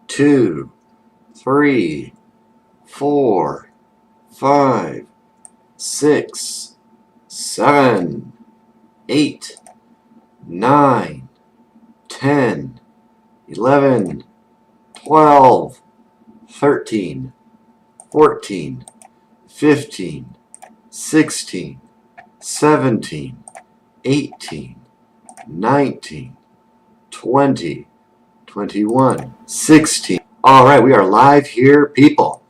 2, 3, 4, 5, 6, 7, 8, 9, 10, 11, 12, 13, 14, 15, 16, 17, 18, 19, 20, 21, 16. All right, we are live here, people.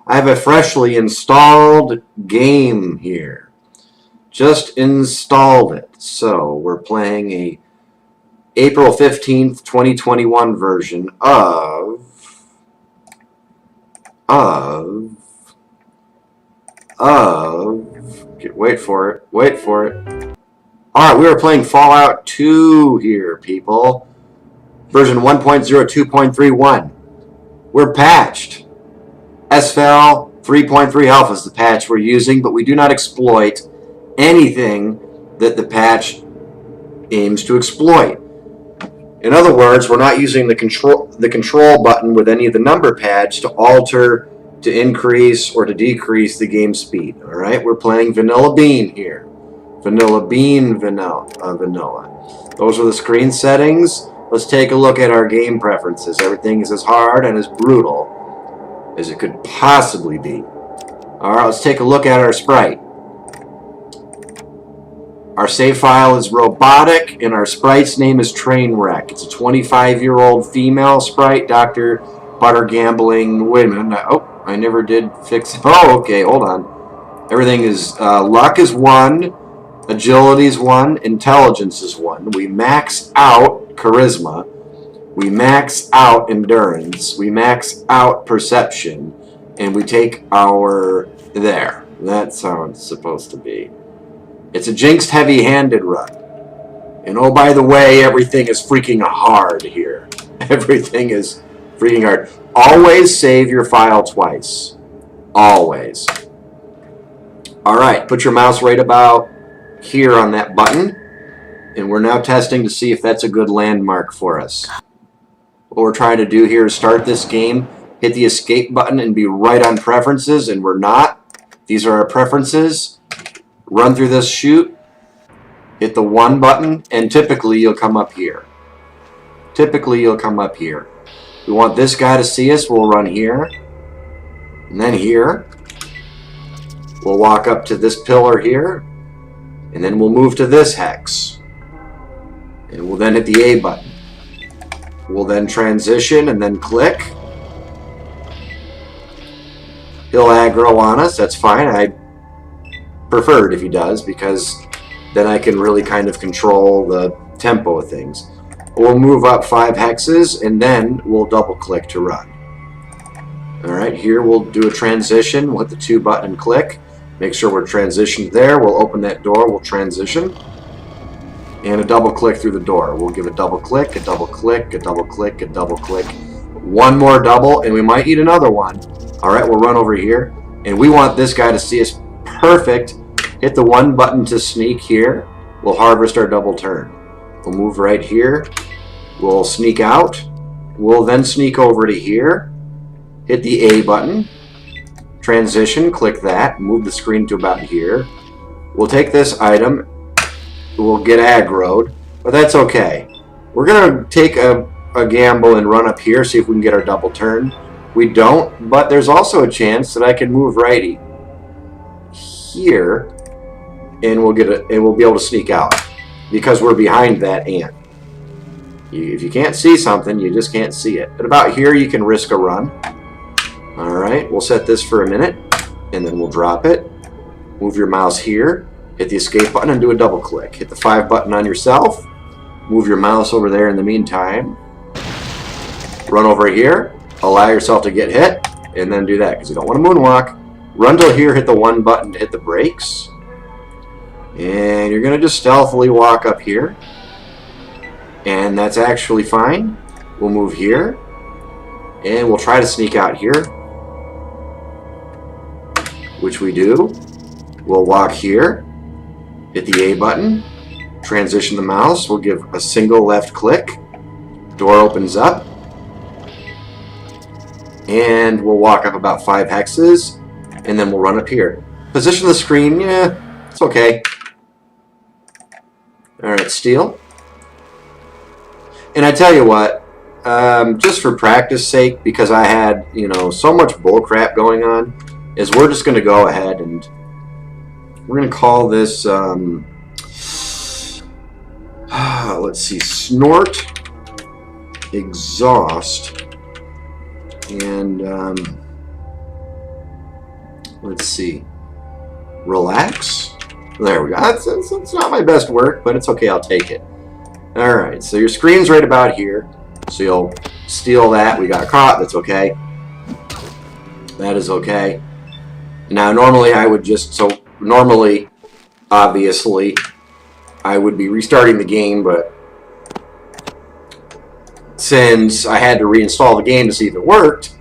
I have a freshly installed game here. Just installed it. So we're playing a April 15th, 2021 version wait for it. Alright, we are playing Fallout 2 here, people. Version 1.02.31. We're patched. SFL 3.3 Alpha is the patch we're using, but we do not exploit anything that the patch aims to exploit. In other words, we're not using the control button with any of the number pads to alter, to increase, or to decrease the game speed. All right, we're playing Vanilla Bean here. Vanilla Bean, vanilla. Those are the screen settings. Let's take a look at our game preferences. Everything is as hard and as brutal as it could possibly be. All right, let's take a look at our sprite. Our save file is robotic, and our sprite's name is Trainwreck. It's a 25-year-old female sprite, Dr. Barter Gambling. Wait a minute. Oh, I never did fix it. Oh, okay, hold on. Everything is, luck is 1, agility is 1, intelligence is 1. We max out charisma. We max out endurance. We max out perception. And we take our, there. That's how it's supposed to be. It's a Jinxed heavy-handed run. And oh, by the way, everything is freaking hard here. Everything is freaking hard. Always save your file twice. Always. Alright, put your mouse right about here on that button. And we're now testing to see if that's a good landmark for us. What we're trying to do here is start this game, hit the escape button, and be right on preferences, and we're not. These are our preferences. Run through this chute, hit the 1 button, and typically you'll come up here. Typically you'll come up here. We want this guy to see us, we'll run here, and then here. We'll walk up to this pillar here, and then we'll move to this hex. And we'll then hit the A button. We'll then transition and then click. He'll aggro on us, that's fine. I prefer it if he does, because then I can really kind of control the tempo of things. We'll move up 5 hexes, and then we'll double click to run. Alright, here we'll do a transition. We'll hit the 2 button and click. Make sure we're transitioned there. We'll open that door, we'll transition. And a double click through the door. We'll give a double click, a double click, a double click, a double click. 1 more double, and we might need another one. Alright, we'll run over here. And we want this guy to see us perfect. Hit the 1 button to sneak here. We'll harvest our double turn. We'll move right here. We'll sneak out. We'll then sneak over to here. Hit the A button. Transition, click that. Move the screen to about here. We'll take this item. We'll get aggroed, but that's okay. We're going to take a gamble and run up here, see if we can get our double turn. We don't, but there's also a chance that I can move righty here, and we'll be able to sneak out because we're behind that ant. If you can't see something, you just can't see it. But about here, you can risk a run. All right, we'll set this for a minute, and then we'll drop it. Move your mouse here, hit the escape button, and do a double click. Hit the 5 button on yourself. Move your mouse over there in the meantime. Run over here. Allow yourself to get hit, and then do that because you don't want to moonwalk. Run till here, hit the 1 button to hit the brakes. And you're going to just stealthily walk up here. And that's actually fine. We'll move here. And we'll try to sneak out here. Which we do. We'll walk here. Hit the A button. Transition the mouse. We'll give a single left click. Door opens up. And we'll walk up about 5 hexes, and then we'll run up here. Position the screen, yeah, it's okay. Alright, steal. And I tell you what, just for practice sake, because I had, you know, so much bullcrap going on, is we're just going to go ahead and we're going to call this, let's see, snort, exhaust, and let's see, relax. There we go. It's not my best work, but it's okay. I'll take it. All right. So your screen's right about here. So you'll steal that. We got caught. That's okay. That is okay. Now, normally I would just, so normally, obviously, I would be restarting the game, but since I had to reinstall the game to see if it worked,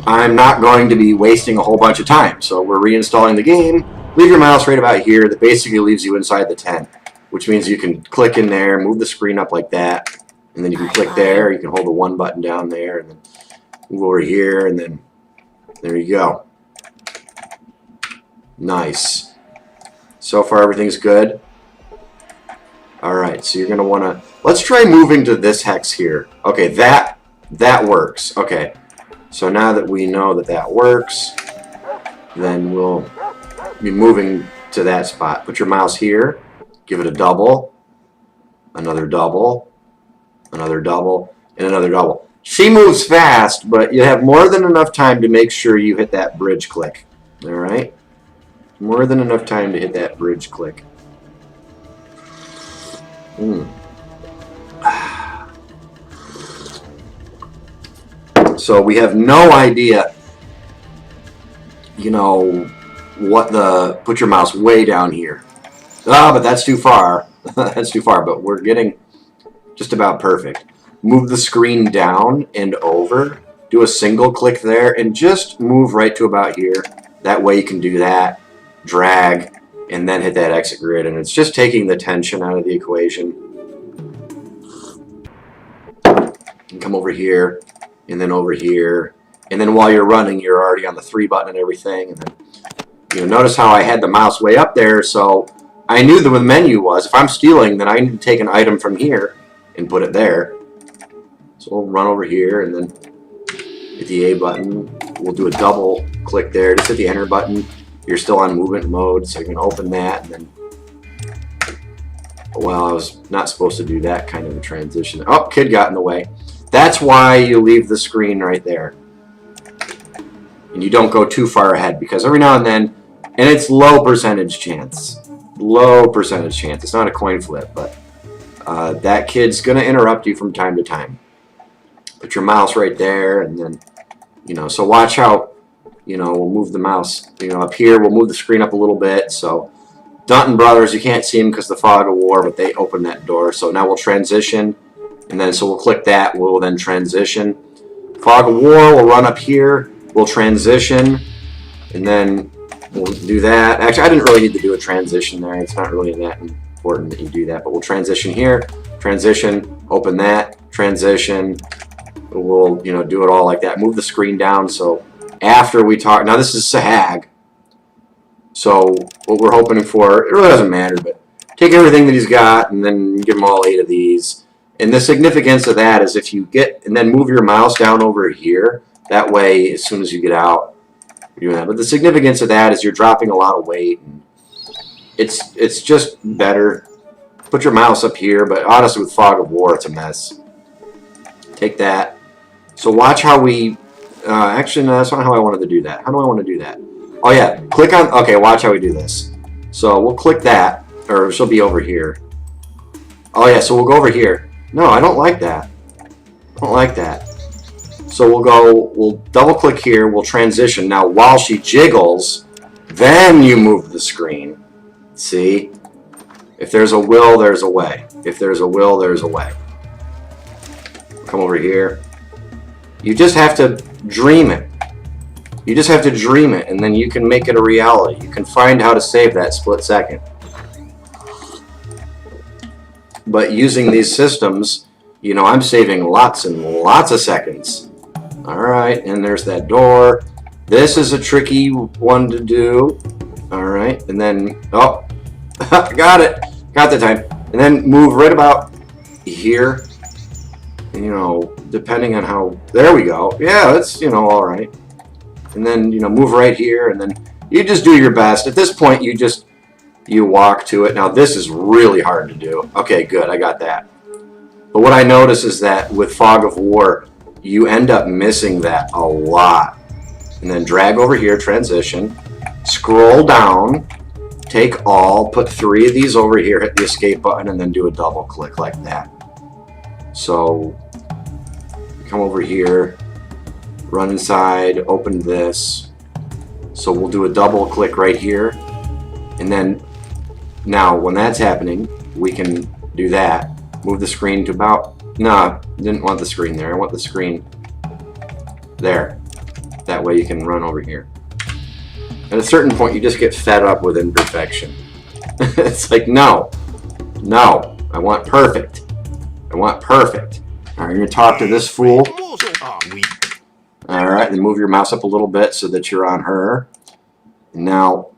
I'm not going to be wasting a whole bunch of time. So we're reinstalling the game. Leave your mouse right about here. That basically leaves you inside the tent, which means you can click in there, move the screen up like that, and then you can click there. You can hold the 1 button down there, and then move over here, and then there you go. Nice. So far, everything's good. All right, so you're going to want to... Let's try moving to this hex here. Okay, that works. Okay, so now that we know that that works, then we'll be moving to that spot. Put your mouse here. Give it a double. Another double. Another double. And another double. She moves fast, but you have more than enough time to make sure you hit that bridge click. All right? More than enough time to hit that bridge click. So we have no idea, you know, what the... Put your mouse way down here. Ah, but that's too far. That's too far, but we're getting just about perfect. Move the screen down and over. Do a single click there and just move right to about here. That way you can do that. Drag and then hit that exit grid, and it's just taking the tension out of the equation. And come over here, and then over here, and then while you're running, you're already on the 3 button and everything. And then, you know, notice how I had the mouse way up there, so I knew the menu was. If I'm stealing, then I need to take an item from here and put it there. So we'll run over here, and then hit the A button. We'll do a double click there. Just hit the enter button. You're still on movement mode, so you can open that, and then, well, I was not supposed to do that kind of a transition. Oh, kid got in the way. That's why you leave the screen right there. And you don't go too far ahead, because every now and then, and it's low percentage chance. Low percentage chance. It's not a coin flip, but that kid's going to interrupt you from time to time. Put your mouse right there, and then, you know, so watch how, you know, we'll move the mouse, you know, up here. We'll move the screen up a little bit. So Dunton Brothers, you can't see them because the fog of war, but they open that door. So now we'll transition, and then so we'll click that. We'll then transition. Fog of war, we'll run up here. We'll transition, and then we'll do that. Actually, I didn't really need to do a transition there. It's not really that important that you do that, but we'll transition here. Transition, open that, transition. We'll, you know, do it all like that. Move the screen down so after we talk, now this is Sahag, so what we're hoping for, it really doesn't matter, but take everything that he's got and then give him all 8 of these. And the significance of that is if you get, and then move your mouse down over here, that way as soon as you get out, you're doing that. But the significance of that is you're dropping a lot of weight. And it's just better. Put your mouse up here, but honestly with Fog of War, it's a mess. Take that. So watch how we... actually, no, that's not how I wanted to do that. How do I want to do that? Oh, yeah. Click on... Okay, watch how we do this. So we'll click that, or she'll be over here. Oh, yeah, so we'll go over here. No, I don't like that. I don't like that. So we'll double-click here. We'll transition. Now, while she jiggles, then you move the screen. See? If there's a will, there's a way. If there's a will, there's a way. Come over here. You just have to dream it. You just have to dream it, and then you can make it a reality. You can find how to save that split second. But using these systems, you know, I'm saving lots and lots of seconds. Alright, and there's that door. This is a tricky one to do. Alright, and then, oh, got it. Got the time. And then move right about here. You know, depending on how, there we go. Yeah, that's, you know, alright. And then, you know, move right here, and then you just do your best. At this point, you walk to it. Now, this is really hard to do. Okay, good, I got that. But what I notice is that with Fog of War, you end up missing that a lot. And then drag over here, transition, scroll down, take all, put 3 of these over here, hit the escape button, and then do a double click like that. So, come over here, run inside, open this. So we'll do a double click right here. And then, now when that's happening, we can do that. Move the screen to about, nah, didn't want the screen there. I want the screen there. That way you can run over here. At a certain point, you just get fed up with imperfection. It's like, no, no, I want perfect. I want perfect. All right, you're gonna talk to this fool. All right, then move your mouse up a little bit so that you're on her. And now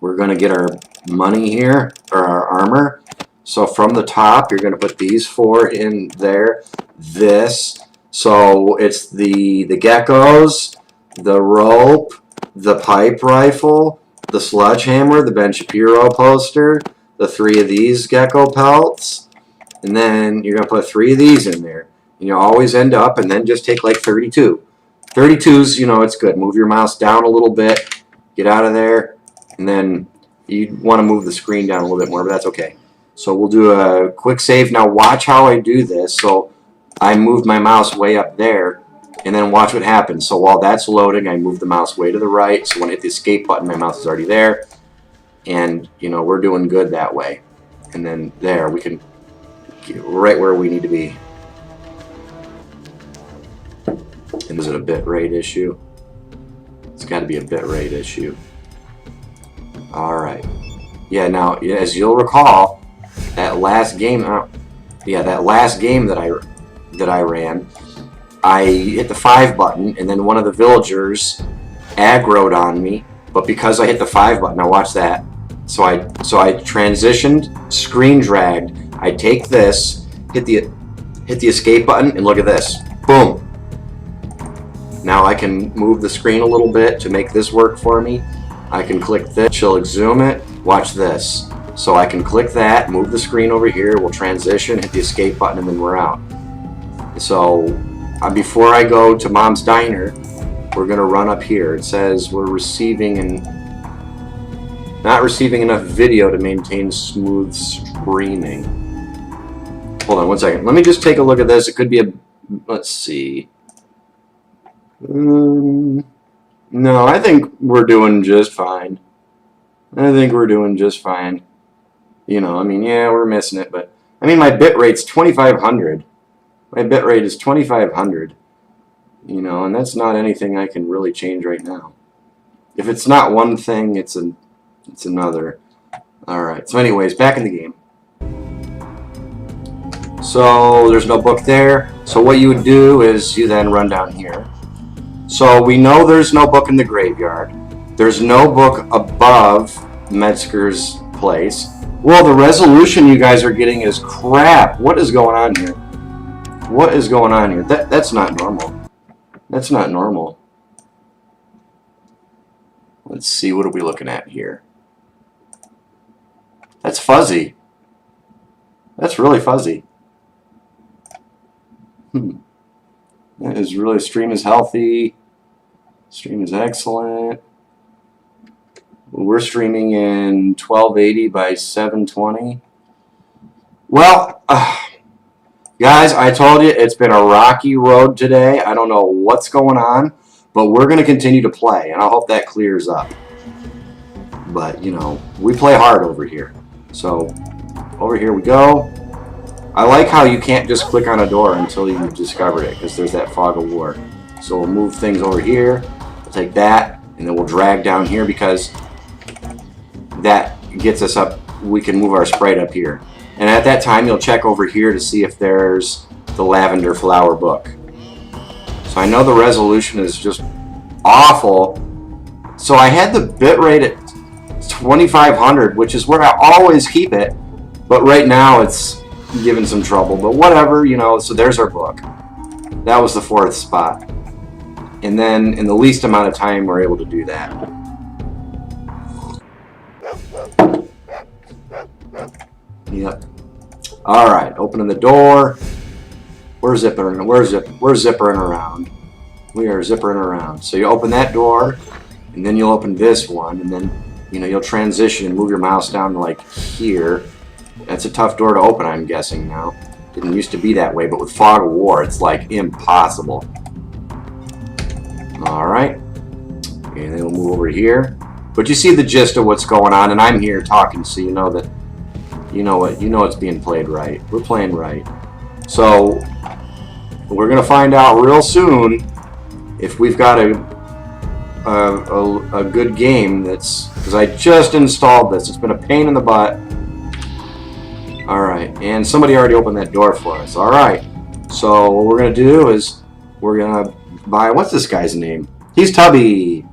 we're gonna get our money here, or our armor. So from the top, you're gonna put these 4 in there. This, so it's the geckos, the rope, the pipe rifle, the sledgehammer, the Ben Shapiro poster, the 3 of these gecko pelts, and then you're going to put 3 of these in there. And you always end up, and then just take like 32. 32's, you know, it's good. Move your mouse down a little bit, get out of there, and then you want to move the screen down a little bit more, but that's okay. So we'll do a quick save. Now watch how I do this. So I moved my mouse way up there, and then watch what happens. So while that's loading, I move the mouse way to the right. So when I hit the escape button, my mouse is already there. And, you know, we're doing good that way. And then there, we can get right where we need to be. And is it a bit rate issue? It's got to be a bit rate issue. All right. Yeah, now, as you'll recall, that last game, that last game that I ran, I hit the 5 button, and then one of the villagers aggroed on me. But because I hit the 5 button, now watch that. So I transitioned, screen dragged. I take this, hit the escape button, and look at this. Boom. Now I can move the screen a little bit to make this work for me. I can click this, she'll zoom it. Watch this. So I can click that, move the screen over here, we'll transition, hit the escape button, and then we're out. So before I go to Mom's Diner, we're going to run up here. It says we're not receiving enough video to maintain smooth streaming. Hold on one second. Let me just take a look at this. It could be a, let's see. No, I think we're doing just fine. I think we're doing just fine. You know, I mean, yeah, we're missing it, but I mean, my bit rate's 2,500. My bit rate is 2,500. You know, and that's not anything I can really change right now. If it's not one thing, it's another. All right. So, anyways, back in the game. So there's no book there. So what you would do is you then run down here. So we know there's no book in the graveyard. There's no book above Metzger's place. Well, the resolution you guys are getting is crap. What is going on here? What is going on here? That's not normal. That's not normal. Let's see, what are we looking at here? That's fuzzy. That's really fuzzy. That is really, stream is healthy. Stream is excellent. We're streaming in 1280 by 720. Well, guys, I told you it's been a rocky road today. I don't know what's going on, but we're going to continue to play, and I hope that clears up. But, you know, we play hard over here. So, over here we go. I like how you can't just click on a door until you've discovered it, because there's that fog of war. So we'll move things over here. We'll take that, and then we'll drag down here, because that gets us up. We can move our sprite up here. And at that time, you'll check over here to see if there's the lavender flower book. So I know the resolution is just awful. So I had the bitrate at 2500, which is where I always keep it. But right now it's giving some trouble. But whatever, you know, so there's our book. That was the 4th spot. And then in the least amount of time we're able to do that. Yep. Alright, opening the door. We're zippering around. We are zippering around. So you open that door, and then you'll open this one, and then, you know, you'll transition and move your mouse down to like here. That's a tough door to open, I'm guessing now. Didn't used to be that way, but with Fog of War, it's like impossible. Alright. Okay, then we'll move over here. But you see the gist of what's going on, and I'm here talking, so you know that, you know it's being played right. We're playing right. So we're gonna find out real soon if we've got a good game. That's because I just installed this. It's been a pain in the butt. All right, and somebody already opened that door for us. All right, so what we're gonna do is we're gonna buy. What's this guy's name? He's Tubby.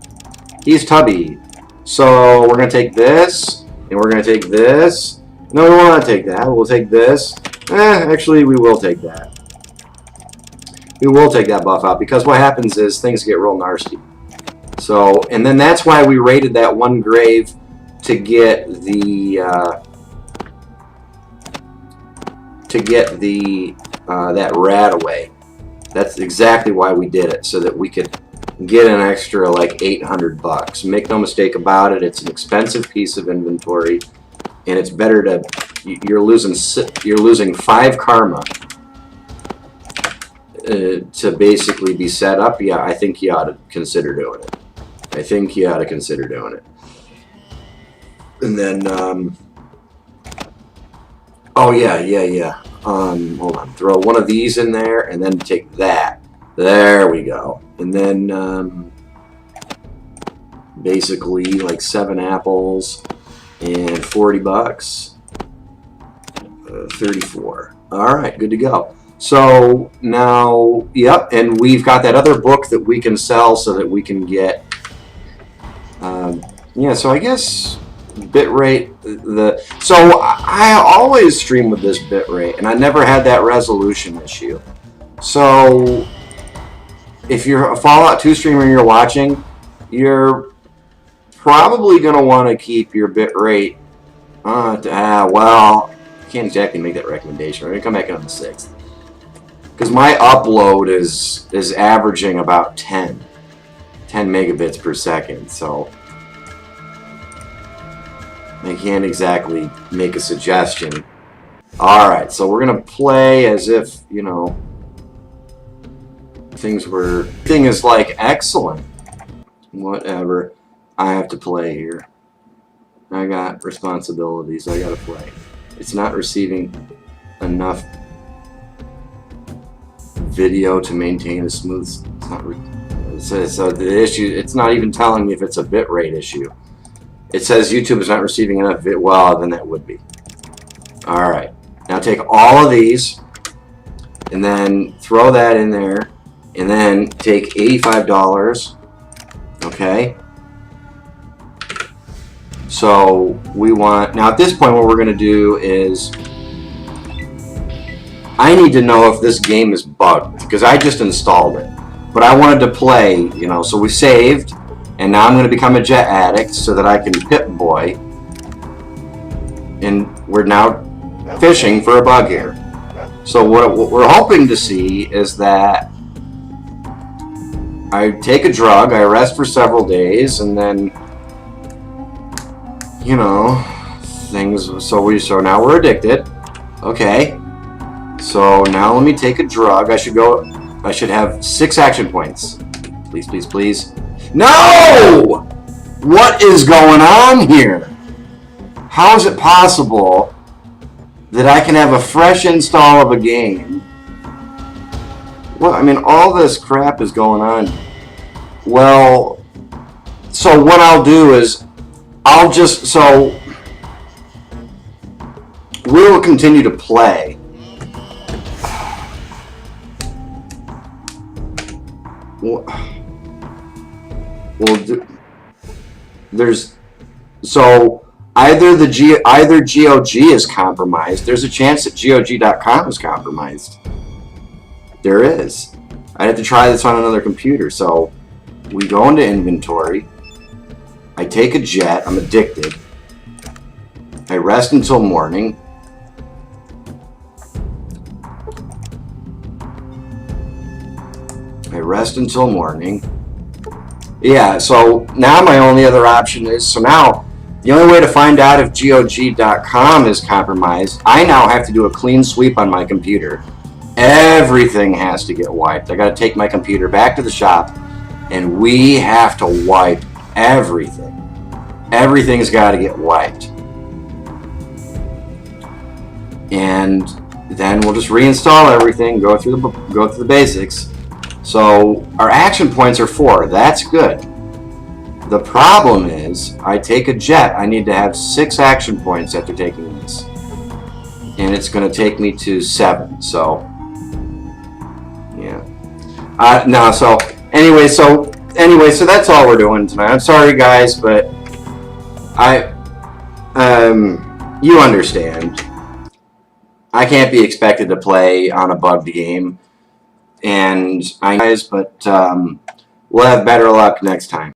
He's Tubby. So we're gonna take this, and we're gonna take this. No, we won't take that. We'll take this. Actually, we will take that. We will take that buff out, because what happens is things get real nasty. So, and then that's why we raided that one grave to get the that rat away. That's exactly why we did it, so that we could get an extra like 800 bucks. Make no mistake about it, it's an expensive piece of inventory, and it's better to, you're losing 5 karma to basically be set up. Yeah, I think you ought to consider doing it. I think you ought to consider doing it. And then, oh yeah. Hold on. Throw one of these in there, and then take that. There we go. And then, basically like 7 apples and 40 bucks. 34. All right, good to go. So now, yep, and we've got that other book that we can sell so that we can get, yeah, so I guess bitrate, so I always stream with this bitrate, and I never had that resolution issue. So if you're a Fallout 2 streamer and you're watching, you're probably going to want to keep your bitrate, well, I can't exactly make that recommendation. We're going to come back on the 6th. Because my upload is averaging about 10 megabits per second, so I can't exactly make a suggestion. Alright, so we're going to play as if, you know, thing is like excellent. Whatever. I have to play here. I got responsibilities. I got to play. It's not receiving enough video to maintain a smooth. So the issue, it's not even telling me if it's a bitrate issue. It says YouTube is not receiving enough vid. Well, then that would be. All right. Now take all of these, and then throw that in there, and then take $85. Okay. So we want, now at this point what we're going to do is, I need to know if this game is bugged, because I just installed it. But I wanted to play, you know, so we saved, and now I'm going to become a jet addict so that I can Pip-Boy. And we're now fishing for a bug here. So what we're hoping to see is that I take a drug, I rest for several days, and then, you know, things, so now we're addicted. Okay. So now let me take a drug. I should have 6 action points. Please, please, please. No! What is going on here? How is it possible that I can have a fresh install of a game? Well, I mean, all this crap is going on. Well, so what I'll do is, we'll continue to play. Well, there's so either GOG is compromised. There's a chance that GOG.com is compromised. There is. I'd have to try this on another computer. So we go into inventory. I take a jet. I'm addicted. I rest until morning. I rest until morning. Yeah, so now my only other option is, so now the only way to find out if GOG.com is compromised, I now have to do a clean sweep on my computer. Everything has to get wiped. I got to take my computer back to the shop, and we have to wipe everything. Everything's got to get wiped. And then we'll just reinstall everything, go through the basics. So our action points are 4. That's good. The problem is, I take a jet. I need to have 6 action points after taking this. And it's going to take me to 7. So, yeah. No, so anyway, so that's all we're doing tonight. I'm sorry, guys, but you understand. I can't be expected to play on a bugged game. And I guys, but we'll have better luck next time.